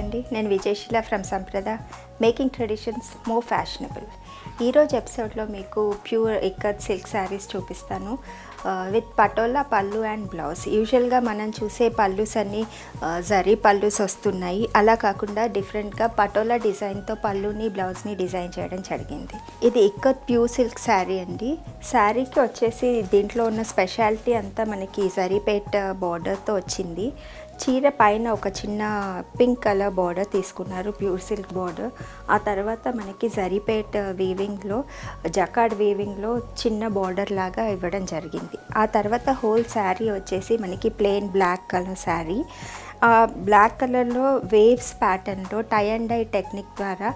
అండి, నేను విజయశీల ఫ్రమ్ సంప్రద మేకింగ్ ట్రెడిషన్స్ మోర్ ఫ్యాషనబుల్. ఈరోజు ఎపిసోడ్లో మీకు ప్యూర్ ఇక్కత్ సిల్క్ శారీస్ చూపిస్తాను విత్ పటోలా పళ్ళు అండ్ బ్లౌజ్. యూజువల్గా మనం చూసే పళ్ళుస్ అన్నీ జరీ పళ్ళుస్ వస్తున్నాయి. అలా కాకుండా డిఫరెంట్గా పటోలా డిజైన్తో పళ్ళుని బ్లౌజ్ని డిజైన్ చేయడం జరిగింది. ఇది ఇక్కత్ ప్యూర్ సిల్క్ శారీ అండి. శారీకి వచ్చేసి దీంట్లో ఉన్న స్పెషాలిటీ అంతా మనకి జరీపేట్ బార్డర్తో వచ్చింది. చీర పైన ఒక చిన్న పింక్ కలర్ బార్డర్ తీసుకున్నారు, ప్యూర్ సిల్క్ బార్డర్. ఆ తర్వాత మనకి జరీపేట్ వీవింగ్లో జకార్డ్ వీవింగ్లో చిన్న బార్డర్ లాగా ఇవ్వడం జరిగింది. ఆ తర్వాత హోల్ శారీ వచ్చేసి మనకి ప్లెయిన్ బ్లాక్ కలర్ శారీ. ఆ బ్లాక్ కలర్లో వేవ్స్ ప్యాటర్న్లో టై అండ్ డై టెక్నిక్ ద్వారా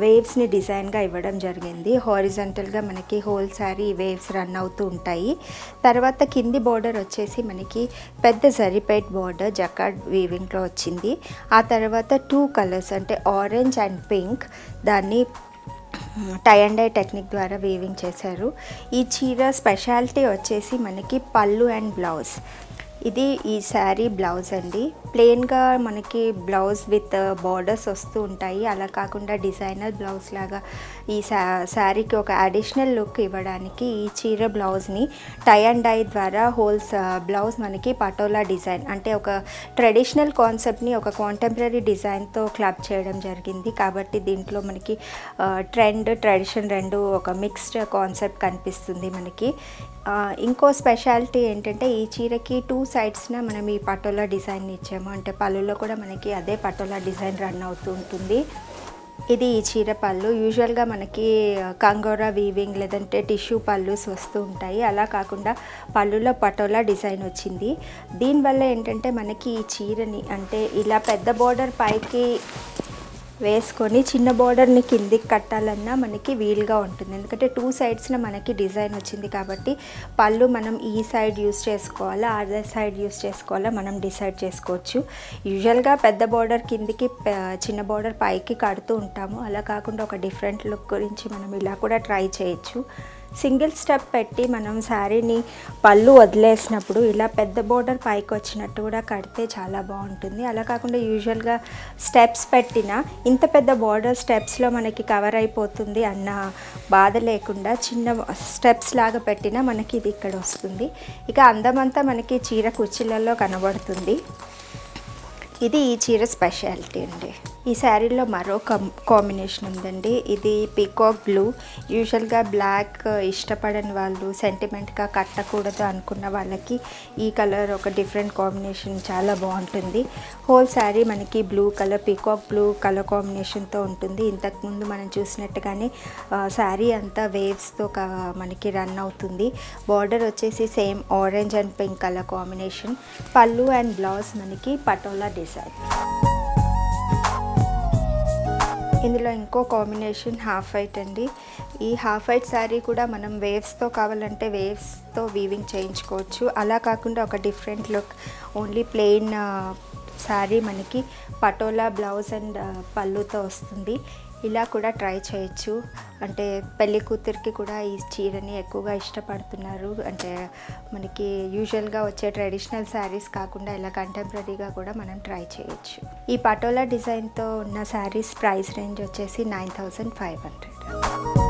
వేవ్స్ని డిజైన్గా ఇవ్వడం జరిగింది. హారిజంటల్గా మనకి హోల్ శారీ వేవ్స్ రన్ అవుతూ ఉంటాయి. తర్వాత కింది బార్డర్ వచ్చేసి మనకి పెద్ద జరీపేట్ బార్డర్ జకార్డ్ వీవింగ్లో వచ్చింది. ఆ తర్వాత 2 కలర్స్ అంటే ఆరెంజ్ అండ్ పింక్ దాన్ని టై అండ్ డై టెక్నిక్ ద్వారా వీవింగ్ చేశారు. ఈ చీర స్పెషాలిటీ వచ్చేసి మనకి పళ్ళు అండ్ బ్లౌజ్. ఇది ఈ శారీ బ్లౌజ్ అండి. ప్లెయిన్గా మనకి బ్లౌజ్ విత్ బార్డర్స్ వస్తూ ఉంటాయి. అలా కాకుండా డిజైనర్ బ్లౌజ్ లాగా ఈ శారీకి ఒక అడిషనల్ లుక్ ఇవ్వడానికి ఈ చీర బ్లౌజ్ని టై అండ్ డై ద్వారా హోల్స్ బ్లౌజ్ మనకి పటోలా డిజైన్ అంటే ఒక ట్రెడిషనల్ కాన్సెప్ట్ని ఒక కాంటెంపరీ డిజైన్తో క్లబ్ చేయడం జరిగింది. కాబట్టి దీంట్లో మనకి ట్రెడిషన్ రెండు ఒక మిక్స్డ్ కాన్సెప్ట్ కనిపిస్తుంది మనకి. ఇంకో స్పెషాలిటీ ఏంటంటే ఈ చీరకి 2 సైడ్స్న మనం ఈ పటోలా డిజైన్ ఇచ్చాము. అంటే పళ్ళులో కూడా మనకి అదే పటోలా డిజైన్ రన్ అవుతూ ఉంటుంది. ఇది ఈ చీర పళ్ళు. యూజువల్గా మనకి కంగోరా వీవింగ్ లేదంటే టిష్యూ పళ్ళుస్ వస్తూ ఉంటాయి. అలా కాకుండా పళ్ళులో పటోలా డిజైన్ వచ్చింది. దీనివల్ల ఏంటంటే మనకి ఈ చీరని అంటే ఇలా పెద్ద బార్డర్ పైకి వేసుకొని చిన్న బార్డర్ని కిందికి కట్టాలన్నా మనకి వీలుగా ఉంటుంది. ఎందుకంటే 2 సైడ్స్న మనకి డిజైన్ వచ్చింది కాబట్టి పళ్ళు మనం ఈ సైడ్ యూస్ చేసుకోవాలా అదర్ సైడ్ యూస్ చేసుకోవాలా మనం డిసైడ్ చేసుకోవచ్చు. యూజువల్గా పెద్ద బార్డర్ కిందికి చిన్న బార్డర్ పైకి కడుతూ ఉంటాము. అలా కాకుండా ఒక డిఫరెంట్ లుక్ గురించి మనం ఇలా కూడా ట్రై చేయొచ్చు. సింగిల్ స్టెప్ పెట్టి మనం శారీని పళ్ళు వదిలేసినప్పుడు ఇలా పెద్ద బార్డర్ పైకి వచ్చినట్టు కూడా కడితే చాలా బాగుంటుంది. అలా కాకుండా యూజువల్గా స్టెప్స్ పెట్టినా ఇంత పెద్ద బార్డర్ స్టెప్స్లో మనకి కవర్ అయిపోతుంది అన్న బాధ లేకుండా చిన్న స్టెప్స్ లాగా పెట్టినా మనకి ఇది ఇక్కడ వస్తుంది. ఇక అందమంతా మనకి చీర కుర్చీలలో కనబడుతుంది. ఇది ఈ చీర స్పెషాలిటీ అండి. ఈ శారీలో మరో కాంబినేషన్ ఉందండి. ఇది పీకాక్ బ్లూ. యూజువల్గా బ్లాక్ ఇష్టపడని వాళ్ళు సెంటిమెంట్గా కట్టకూడదు అనుకున్న వాళ్ళకి ఈ కలర్ ఒక డిఫరెంట్ కాంబినేషన్ చాలా బాగుంటుంది. హోల్ శారీ మనకి blue colour peacock blue colour కాంబినేషన్తో ఉంటుంది. ఇంతకుముందు మనం చూసినట్టుగానే శారీ అంతా వేవ్స్తో మనకి రన్ అవుతుంది. బార్డర్ వచ్చేసి same orange and pink colour combination. పళ్ళు అండ్ బ్లౌజ్ మనకి పటోలా డిజైన్. ఇందులో ఇంకో కాంబినేషన్ హాఫ్ వైట్ అండి. ఈ హాఫ్ వైట్ శారీ కూడా మనం వేవ్స్తో కావాలంటే వేవ్స్తో వీవింగ్ చేయించుకోవచ్చు. అలా కాకుండా ఒక different look only plain sari మనకి పటోలా బ్లౌజ్ అండ్ పళ్ళుతో వస్తుంది. ఇలా కూడా ట్రై చేయొచ్చు. అంటే పెళ్లి కూతురికి కూడా ఈ చీరని ఎక్కువగా ఇష్టపడుతున్నారు. అంటే మనకి యూజువల్గా వచ్చే ట్రెడిషనల్ శారీస్ కాకుండా ఇలా కంటెంపరీగా కూడా మనం ట్రై చేయొచ్చు. ఈ పటోలా డిజైన్తో ఉన్న శారీస్ ప్రైస్ రేంజ్ వచ్చేసి 9500.